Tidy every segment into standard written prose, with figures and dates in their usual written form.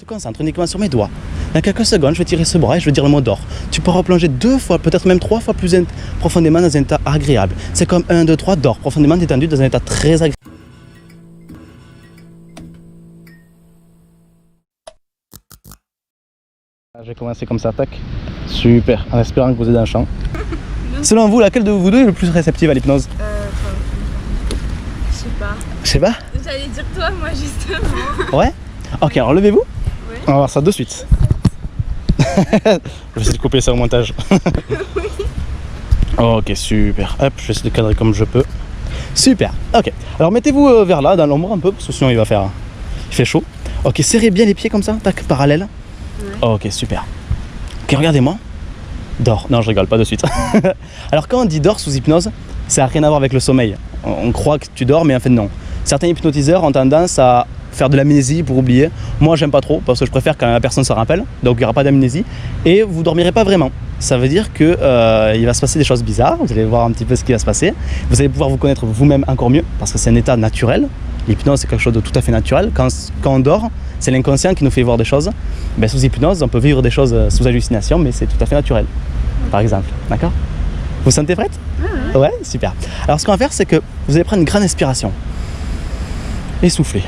te concentres uniquement sur mes doigts. Dans quelques secondes, je vais tirer ce bras et je vais dire le mot d'or. Tu pourras replonger 2 fois, peut-être même 3 fois plus profondément dans un état agréable. C'est comme 1, 2, 3 d'or, profondément détendu dans un état très agréable. Je vais commencer comme ça, tac. Super, en espérant que vous êtes dans le champ. Selon vous, laquelle de vous deux est le plus réceptive à l'hypnose? Je sais pas. Je sais pas. J'allais dire toi, moi justement. Ouais. Ok, alors levez-vous. Ouais. On va voir ça de suite. Je vais essayer de couper ça au montage. Ok, super. Hop, je vais essayer de cadrer comme je peux. Super. Ok. Alors mettez-vous vers là, dans l'ombre un peu, parce que sinon il fait chaud. Ok, serrez bien les pieds comme ça, tac, parallèle. Ouais. Ok, super. Ok, regardez-moi. Dors. Non, je rigole, pas de suite. Alors quand on dit dors sous hypnose, ça n'a rien à voir avec le sommeil. On croit que tu dors, mais en fait non. Certains hypnotiseurs ont tendance à faire de l'amnésie pour oublier. Moi, j'aime pas trop parce que je préfère quand la personne se rappelle, donc il n'y aura pas d'amnésie. Et vous dormirez pas vraiment. Ça veut dire que il va se passer des choses bizarres. Vous allez voir un petit peu ce qui va se passer. Vous allez pouvoir vous connaître vous-même encore mieux parce que c'est un état naturel. L'hypnose, c'est quelque chose de tout à fait naturel. Quand on dort, c'est l'inconscient qui nous fait voir des choses. Ben, sous hypnose, on peut vivre des choses sous hallucination, mais c'est tout à fait naturel, par exemple. D'accord? Vous vous sentez prête? Ouais, super. Alors, ce qu'on va faire, c'est que vous allez prendre une grande inspiration. Et souffler.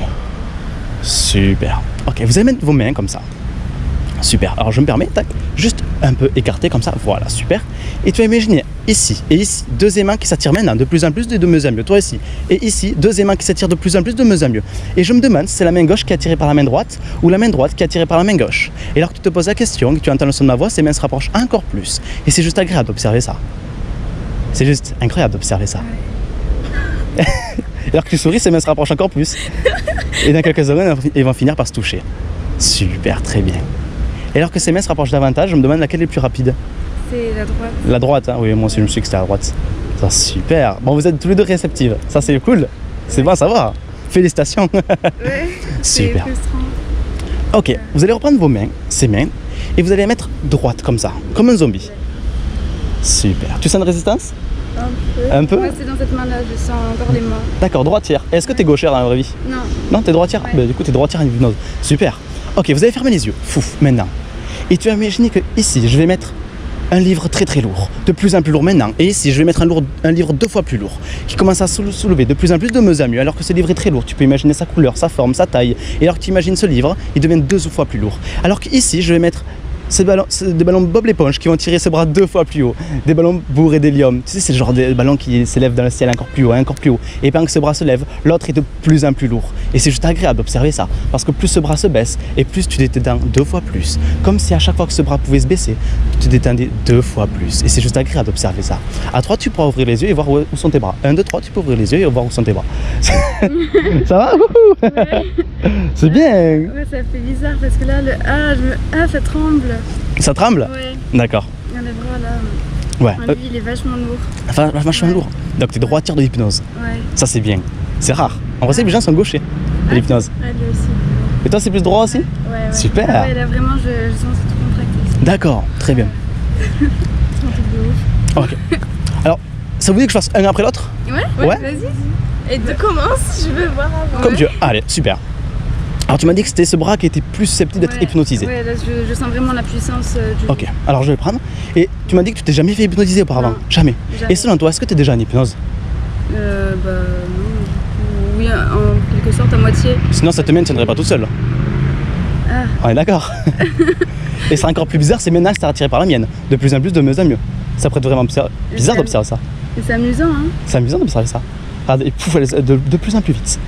Super. Ok, vous allez mettre vos mains comme ça. Super. Alors, je me permets, tac, juste un peu écarté comme ça. Voilà, super. Et tu vas imaginer ici et ici, 2 aimants qui s'attirent maintenant de plus en plus de mieux en mieux. Toi ici. Et ici, 2 aimants qui s'attirent de plus en plus de mieux en mieux. Et je me demande si c'est la main gauche qui est attirée par la main droite ou la main droite qui est attirée par la main gauche. Et alors que tu te poses la question, que tu entends le son de ma voix, ces mains se rapprochent encore plus. Et c'est juste agréable d'observer ça. C'est juste incroyable d'observer ça. Et alors que tu souris, ces mains se rapprochent encore plus. Et dans quelques secondes, ils vont finir par se toucher. Super, très bien. Et alors que ces mains se rapprochent davantage, je me demande laquelle est plus rapide. C'est la droite. La droite, hein? Oui, moi aussi je me suis dit que c'était à droite. Ça, super. Bon, vous êtes tous les deux réceptives. Ça, c'est cool. C'est bon à savoir. Félicitations. Ouais. Super. C'est frustrant. Ok, vous allez reprendre vos mains, ces mains, et vous allez les mettre droites comme ça, comme un zombie. Super. Tu sens une résistance? Un peu? Moi, c'est dans cette main-là, je sens encore les mains. D'accord, droitière. Est-ce que t'es gauchère dans la vraie vie? Non. Non, t'es droitière? Ouais. Bah, du coup, t'es droitière en hypnose. Super. Ok, vous allez fermer les yeux. Fouf, maintenant. Et tu vas imaginer que ici, je vais mettre un livre très très lourd, de plus en plus lourd maintenant. Et ici, je vais mettre un livre 2 fois plus lourd, qui commence à soulever de plus en plus de mieux en mieux. Alors que ce livre est très lourd, tu peux imaginer sa couleur, sa forme, sa taille. Et alors que tu imagines ce livre, il devient 2 fois plus lourd. Alors qu'ici, je vais mettre des ballons Bob l'éponge qui vont tirer ce bras 2 fois plus haut. Des ballons bourrés d'hélium. Tu sais, c'est le genre de ballons qui s'élèvent dans le ciel encore plus haut, encore plus haut. Et pendant que ce bras se lève, l'autre est de plus en plus lourd. Et c'est juste agréable d'observer ça. Parce que plus ce bras se baisse, et plus tu te détends 2 fois plus. Comme si à chaque fois que ce bras pouvait se baisser, tu te détendais 2 fois plus. Et c'est juste agréable d'observer ça. À 3, tu pourras ouvrir les yeux et voir où sont tes bras. 1, 2, 3, tu peux ouvrir les yeux et voir où sont tes bras. Ça va? Ouais. C'est bien. Ouais, ça fait bizarre parce que là, ça tremble. Ça tremble? Ouais. D'accord. Il y a les bras là. Ouais. Lui, il est vachement lourd. Enfin, vachement lourd. Donc t'es droitière de l'hypnose. Ouais. Ça c'est bien. C'est rare. En vrai, les gens sont gauchers de l'hypnose. Ah, lui aussi. Et toi, c'est plus droit aussi? Ouais. Super. Ah ouais, là vraiment, je sens c'est tout contracté. D'accord, très bien. C'est un truc de ouf. Ok. Alors, ça vous dit que je fasse un après l'autre? Ouais, Ouais. vas-y. Et commence, je veux voir avant. Comme tu veux. Allez, super. Alors tu m'as dit que c'était ce bras qui était plus susceptible d'être hypnotisé. Ouais, là je sens vraiment la puissance du... Ok, alors je vais le prendre. Et tu m'as dit que tu t'es jamais fait hypnotiser auparavant? Non, jamais. jamais. Et selon toi, est-ce que tu es déjà en hypnose? Bah non, oui, en quelque sorte, à moitié. Sinon cette main ne tiendrait pas toute seule. Ah. On est d'accord. Et c'est encore plus bizarre, c'est maintenant que c'est attiré par la mienne. De plus en plus, de mieux en mieux. Ça pourrait être vraiment bizarre d'observer ça. Et c'est amusant, hein. C'est amusant d'observer ça. Regarde, et pouf, elle est de plus en plus vite.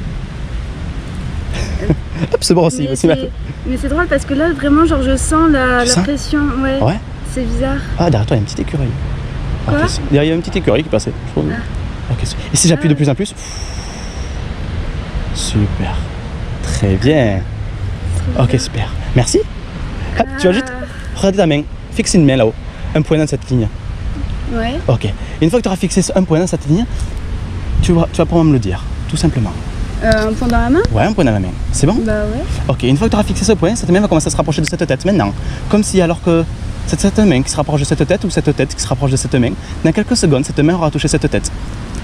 Hop, c'est bon aussi. Mais c'est drôle parce que là, vraiment, genre, je sens la pression. Ouais. Ouais. C'est bizarre. Ah, derrière toi, il y a une petite écureuil. Quoi? Derrière, il y a une petite écureuil qui passait. Je trouve. Ah. Okay. Et si j'appuie de plus en plus? Super. Très bien. Ok, super. Merci. Hop, tu vas juste regarder ta main. Fixe une main là-haut. Un point dans cette ligne. Ouais. Ok. Et une fois que tu auras fixé un point dans cette ligne, tu vas pouvoir me le dire, tout simplement. Un point dans la main? Ouais, un point dans la main. C'est bon? Bah ouais. Ok, une fois que tu auras fixé ce point, cette main va commencer à se rapprocher de cette tête maintenant. Comme si alors que cette main qui se rapproche de cette tête ou cette tête qui se rapproche de cette main, dans quelques secondes, cette main aura touché cette tête.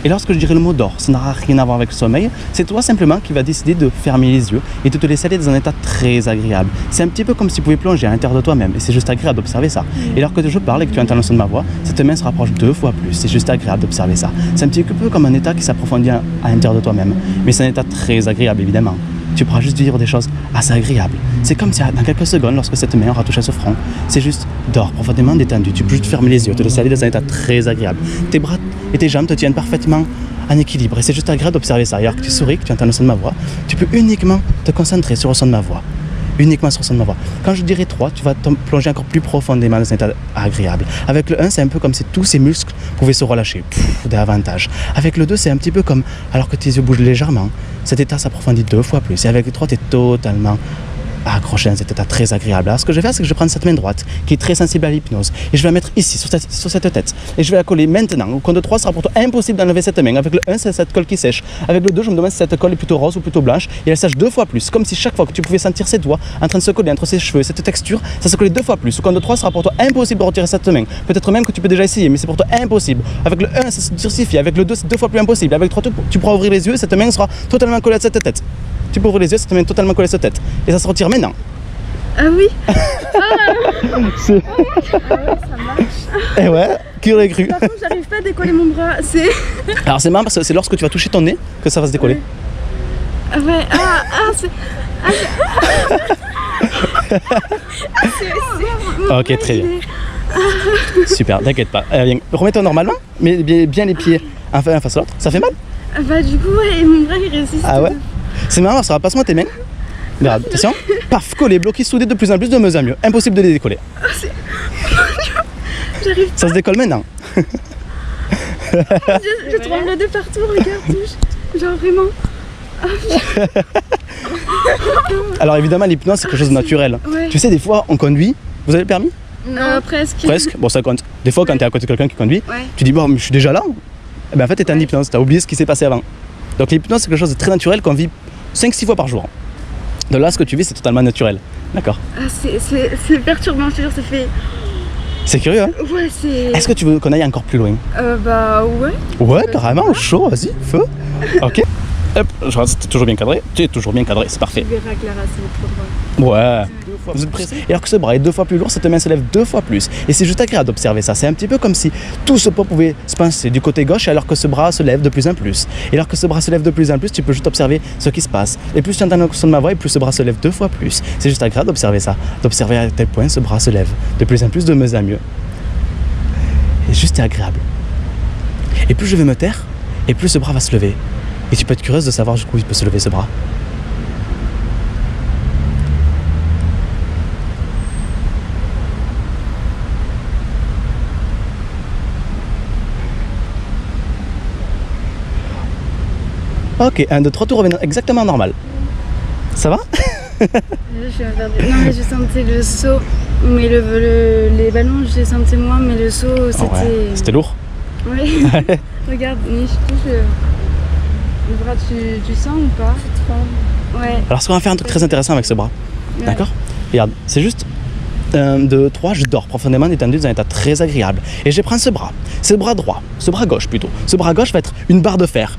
Et lorsque je dirais le mot d'or, ça n'aura rien à voir avec le sommeil, c'est toi simplement qui vas décider de fermer les yeux et de te laisser aller dans un état très agréable. C'est un petit peu comme si tu pouvais plonger à l'intérieur de toi-même et c'est juste agréable d'observer ça. Et lorsque je parle et que tu entends le son de ma voix, cette main se rapproche 2 fois plus, c'est juste agréable d'observer ça. C'est un petit peu comme un état qui s'approfondit à l'intérieur de toi-même, mais c'est un état très agréable évidemment. Tu pourras juste vivre des choses assez agréables. C'est comme si dans quelques secondes, lorsque cette main aura touché ce front, c'est juste dors profondément détendu. Tu peux juste fermer les yeux, te laisser aller dans un état très agréable. Tes bras et tes jambes te tiennent parfaitement en équilibre et c'est juste agréable d'observer ça. Et alors que tu souris, que tu entends le son de ma voix, tu peux uniquement te concentrer sur le son de ma voix. Uniquement sur le son de ma voix. Quand je dirai 3, tu vas te plonger encore plus profondément dans un état agréable. Avec le 1, c'est un peu comme si tous ces muscles pouvaient se relâcher davantage. Avec le 2, c'est un petit peu comme alors que tes yeux bougent légèrement. Cet état s'approfondit 2 fois plus. Et avec le 3, tu es totalement accroché dans cet état très agréable. Alors ce que je vais faire, c'est que je vais prendre cette main droite qui est très sensible à l'hypnose et je vais la mettre ici, sur cette tête. Et je vais la coller maintenant. Au compte de 3, ce sera pour toi impossible d'enlever cette main. Avec le 1, c'est cette colle qui sèche. Avec le 2, je me demande si cette colle est plutôt rose ou plutôt blanche. Et elle sèche 2 fois plus. Comme si chaque fois que tu pouvais sentir ses doigts en train de se coller entre ses cheveux, cette texture, ça se collait 2 fois plus. Au compte de 3, ce sera pour toi impossible de retirer cette main. Peut-être même que tu peux déjà essayer, mais c'est pour toi impossible. Avec le 1, ça se diversifie. Avec le 2, c'est 2 fois plus impossible. Avec 3, tu pourras ouvrir les yeux et cette main sera totalement collée à cette tête. Tu peux ouvrir les yeux, cette main totalement collée à cette tête. Et ça se retire maintenant. Ah oui. C'est... Ah ouais, ça marche. Et ouais, qui aurait cru? Par contre, j'arrive pas à décoller mon bras. C'est... Alors c'est marrant parce que c'est lorsque tu vas toucher ton nez que ça va se décoller. Ah ouais, c'est... Ok, très bien. Super, t'inquiète pas. Viens, remets-toi normalement, mais bien les pieds un face à l'autre. Ça fait mal? Bah du coup, ouais, mon bras il résiste. Ah ouais? C'est marrant, ça va, passe-moi tes mains. Regarde, attention. Paf, collé, bloqué, soudé de plus en plus, de mieux en mieux. Impossible de les décoller. J'arrive Ça se décolle maintenant. Je tremble de partout, regarde, touche. Genre vraiment. Alors évidemment, l'hypnose c'est quelque chose de naturel. Ouais. Tu sais, des fois, on conduit. Vous avez le permis? Presque. Presque. Bon, ça compte. Des fois, quand tu es à côté de quelqu'un qui conduit, Ouais. tu dis, bon, mais je suis déjà là. Eh ben, en fait, tu es en hypnose. Tu as oublié ce qui s'est passé avant. Donc l'hypnose, c'est quelque chose de très naturel qu'on vit 5-6 fois par jour. De là, ce que tu vis, c'est totalement naturel. D'accord? Ah, c'est perturbant, je te jure, ça fait... C'est curieux, hein? Ouais, c'est... Est-ce que tu veux qu'on aille encore plus loin? Bah ouais. Ouais, carrément, chaud, vas-y, feu. Ok. Hop, je reste, t'es toujours bien cadré. Tu es toujours bien cadré, c'est parfait. Tu verras, Clara, c'est trop drôle. Ouais. Vous êtes pressés? Et alors que ce bras est 2 fois plus lourd, cette main se lève 2 fois plus. Et c'est juste agréable d'observer ça. C'est un petit peu comme si tout ce poids pouvait se pincer du côté gauche alors que ce bras se lève de plus en plus. Et alors que ce bras se lève de plus en plus, tu peux juste observer ce qui se passe. Et plus tu entends le son de ma voix, et plus ce bras se lève 2 fois plus. C'est juste agréable d'observer ça. D'observer à quel point ce bras se lève de plus en plus, de mieux en mieux. Et juste agréable. Et plus je vais me taire, et plus ce bras va se lever. Et tu peux être curieuse de savoir jusqu'où il peut se lever ce bras. Ok, 1, 2, 3 tours reviennent exactement normal. Ça va? Je suis perdue. Non mais je sentais le saut, mais les ballons je les sentais moins, mais le saut c'était... Oh ouais. C'était lourd? Ouais. Regarde, je touche le bras, tu sens ou pas? Ouais. Alors ce qu'on va faire un truc très intéressant avec ce bras. Ouais. D'accord? Regarde, c'est juste 1, 2, 3, je dors profondément détendu dans un état très agréable. Et je prends ce bras droit, ce bras gauche plutôt. Ce bras gauche va être une barre de fer,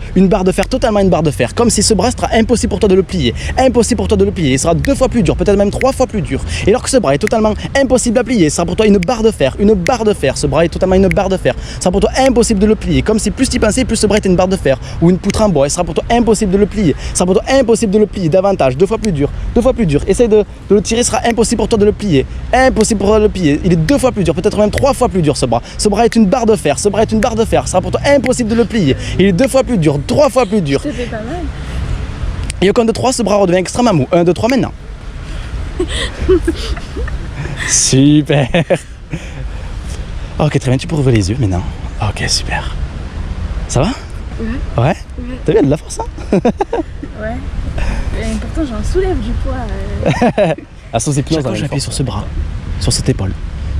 totalement une barre de fer. Comme si ce bras sera impossible pour toi de le plier. Impossible pour toi de le plier. Il sera 2 fois plus dur, peut-être même 3 fois plus dur. Et alors que ce bras est totalement impossible à plier, ce sera pour toi une barre de fer, une barre de fer. Ce bras est totalement une barre de fer. Ce sera pour toi impossible de le plier. Comme si plus tu y pensais, plus ce bras était une barre de fer ou une poutre en bois. Et ce sera pour toi impossible de le plier. Ce sera pour toi impossible de le plier davantage, 2 fois plus dur, 2 fois plus dur. Essaye de le tirer, ce sera impossible pour toi de le plier. Impossible pour toi de le plier. Il est 2 fois plus dur, peut-être même 3 fois plus dur ce bras. Ce bras est une barre de fer, ce bras est une barre de fer. Ce sera pour toi impossible de le plier. Il est 2 fois plus dur, 3 fois plus dur. C'était pas mal. Et au compte de 3, ce bras redevient extrêmement mou. 1, 2, 3 maintenant. Super. Ok, très bien, tu peux ouvrir les yeux maintenant. Ok, super. Ça va? Ouais. Ouais? T'as bien de la force, hein? Ouais. Et pourtant j'en soulève du poids. À son hypnose, quand j'appuie sur ce bras, sur cette épaule,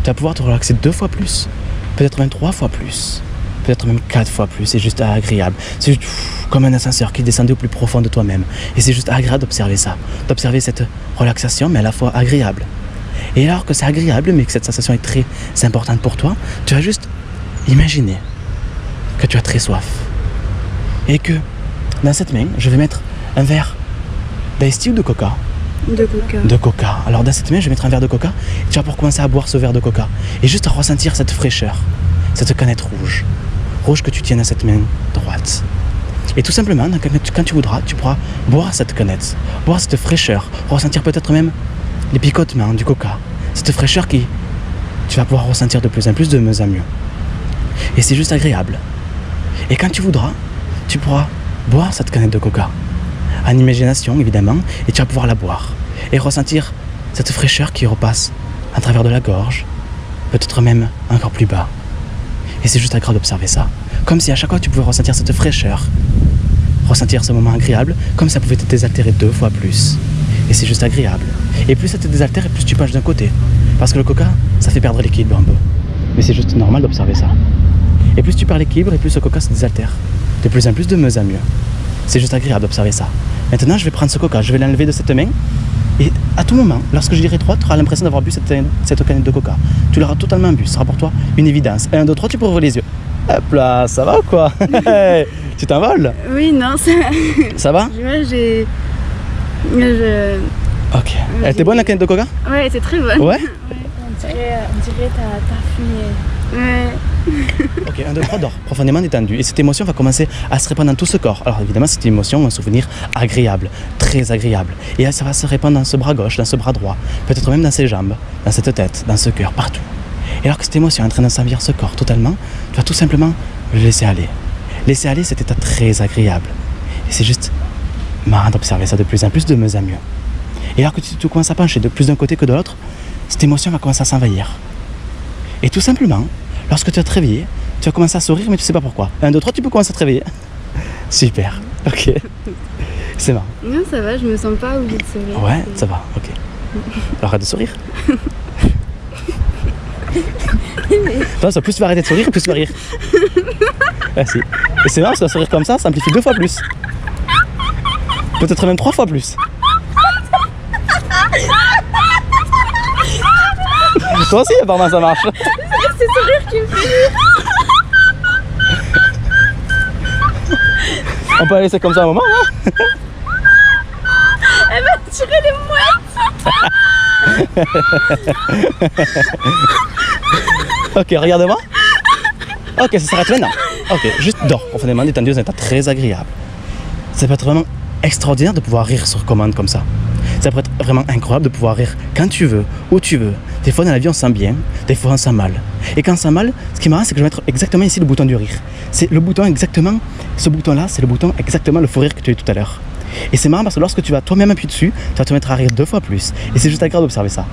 tu vas pouvoir te relaxer 2 fois plus, peut-être même 3 fois plus, peut-être même 4 fois plus. C'est juste agréable. C'est juste comme un ascenseur qui descendait au plus profond de toi-même. Et c'est juste agréable d'observer ça, d'observer cette relaxation, mais à la fois agréable. Et alors que c'est agréable, mais que cette sensation est très importante pour toi, tu vas juste imaginer que tu as très soif. Et que dans cette main, je vais mettre un verre d'Ice Tea ou de Coca. De coca. De Coca. Alors dans cette main, je vais mettre un verre de Coca. Et tu vas pouvoir commencer à boire ce verre de Coca. Et juste à ressentir cette fraîcheur, cette canette rouge. Rouge que tu tiens dans cette main droite. Et tout simplement, quand tu voudras, tu pourras boire cette canette. Boire cette fraîcheur. Ressentir peut-être même les picotements du Coca. Cette fraîcheur qui, tu vas pouvoir ressentir de plus en plus de mieux en mieux. Et c'est juste agréable. Et quand tu voudras, tu pourras boire cette canette de Coca. En imagination, évidemment, et tu vas pouvoir la boire. Et ressentir cette fraîcheur qui repasse à travers de la gorge, peut-être même encore plus bas. Et c'est juste agréable d'observer ça. Comme si à chaque fois tu pouvais ressentir cette fraîcheur, ressentir ce moment agréable, comme ça pouvait te désaltérer 2 fois plus. Et c'est juste agréable. Et plus ça te désaltère, et plus tu penches d'un côté. Parce que le Coca, ça fait perdre l'équilibre un peu. Mais c'est juste normal d'observer ça. Et plus tu perds l'équilibre, et plus ce Coca se désaltère. De plus en plus, de mieux en mieux. C'est juste agréable d'observer ça. Maintenant, je vais prendre ce Coca, je vais l'enlever de cette main. Et à tout moment, lorsque je dirai 3, tu auras l'impression d'avoir bu cette canette de Coca. Tu l'auras totalement bu, ce sera pour toi une évidence. 1, 2, 3, tu peux ouvrir les yeux. Hop là, ça va ou quoi? Tu t'envoles? Oui, non, ça... Ça va? Ouais, j'ai... Ok. Elle était bonne la canette de Coca? Ouais, elle était très bonne. Ouais? On dirait t'as fumé. Ouais. Ok, 1, 2, 3, dors, profondément détendu. Et cette émotion va commencer à se répandre dans tout ce corps. Alors évidemment, c'est une émotion, un souvenir agréable, très agréable. Et ça va se répandre dans ce bras gauche, dans ce bras droit, peut-être même dans ses jambes, dans cette tête, dans ce cœur, partout. Et alors que cette émotion est en train de s'envahir ce corps totalement, tu vas tout simplement le laisser aller. Laisser aller cet état très agréable. Et c'est juste marrant d'observer ça de plus en plus, de mieux en mieux. Et alors que tu commences à pencher de plus d'un côté que de l'autre, cette émotion va commencer à s'envahir. Et tout simplement, lorsque tu vas te réveiller, tu vas commencer à sourire, mais tu sais pas pourquoi. 1, 2, 3, tu peux commencer à te réveiller. Super, ok. C'est marrant. Non, ça va, je me sens pas obligée de sourire. Ouais, ça va, ok. Alors arrête de sourire. Attends, plus tu vas arrêter de sourire, plus tu vas rire. Merci. Et c'est marrant, tu vas sourire comme ça amplifie 2 fois plus. Peut-être même 3 fois plus. Toi aussi, apparemment, ça marche. C'est sourire qui me fait rire. On peut la laisser comme ça un moment, hein? Elle va tirer les mouettes. Ok, regarde-moi. Ok, ça s'arrête maintenant. Ok, juste dors profondément, détendu, dans un état très agréable. Ça peut être vraiment extraordinaire de pouvoir rire sur commande comme ça. Ça peut être vraiment incroyable de pouvoir rire quand tu veux, où tu veux. Des fois dans la vie on se sent bien, des fois on se sent mal. Et quand on se sent mal, ce qui est marrant c'est que je vais mettre exactement ici le bouton du rire. C'est le bouton exactement, ce bouton là c'est le bouton exactement le fou rire que tu as eu tout à l'heure. Et c'est marrant parce que lorsque tu vas toi-même appuyer dessus, tu vas te mettre à rire 2 fois plus. Et c'est juste agréable d'observer ça.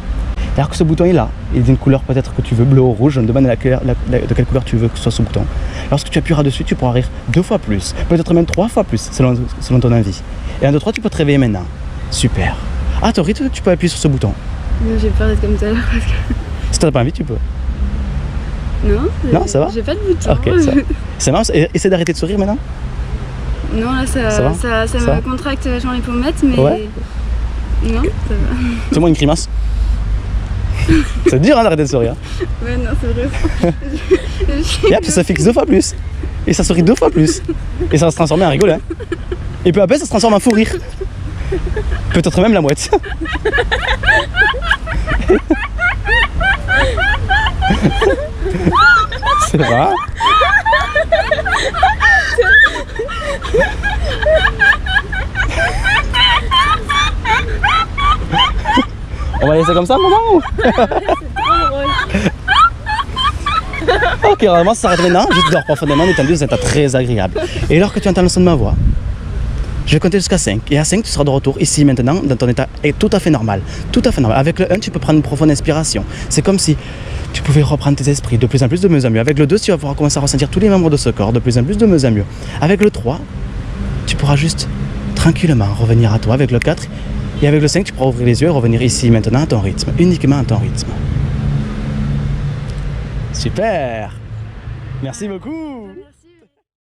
Alors que ce bouton est là, il est d'une couleur peut-être que tu veux, bleu ou rouge, je me demande de quelle couleur tu veux que ce soit ce bouton. Lorsque tu appuieras dessus, tu pourras rire 2 fois plus, peut-être même 3 fois plus, selon ton envie. Et 1, 2, 3, tu peux te réveiller maintenant. Super. Ah, toi, Rita, tu peux appuyer sur ce bouton. Non, j'ai peur d'être comme ça. Parce que... Si t'as pas envie, tu peux. Non, ça va. J'ai pas de bouton. Ok, ça. C'est marrant, essaie d'arrêter de sourire maintenant. Non, là, ça va me contracte vachement les pommettes, mais... Ouais. Non, ça va. Fais-moi une grimace. C'est dur hein, d'arrêter de sourire. Ouais, non, c'est vrai. Et hop, ça fixe 2 fois plus. Et ça sourit 2 fois plus. Et ça va se transformer en rigolin. Et peu à peu, ça se transforme en fou rire. Peut-être même la mouette. C'est vrai. On va laisser comme ça un moment ou... Ok, vraiment ça s'arrête maintenant, juste dors profondément, détendu, c'est très agréable. Et alors que tu entends le son de ma voix, je vais compter jusqu'à 5. Et à 5, tu seras de retour ici maintenant, dans ton état tout à fait normal. Tout à fait normal. Avec le 1, tu peux prendre une profonde inspiration. C'est comme si tu pouvais reprendre tes esprits de plus en plus, de mieux en mieux. Avec le 2, tu vas pouvoir commencer à ressentir tous les membres de ce corps, de plus en plus, de mieux en mieux. Avec le 3, tu pourras juste tranquillement revenir à toi. Avec le 4, et avec le 5, tu pourras ouvrir les yeux et revenir ici maintenant à ton rythme. Uniquement à ton rythme. Super! Merci beaucoup!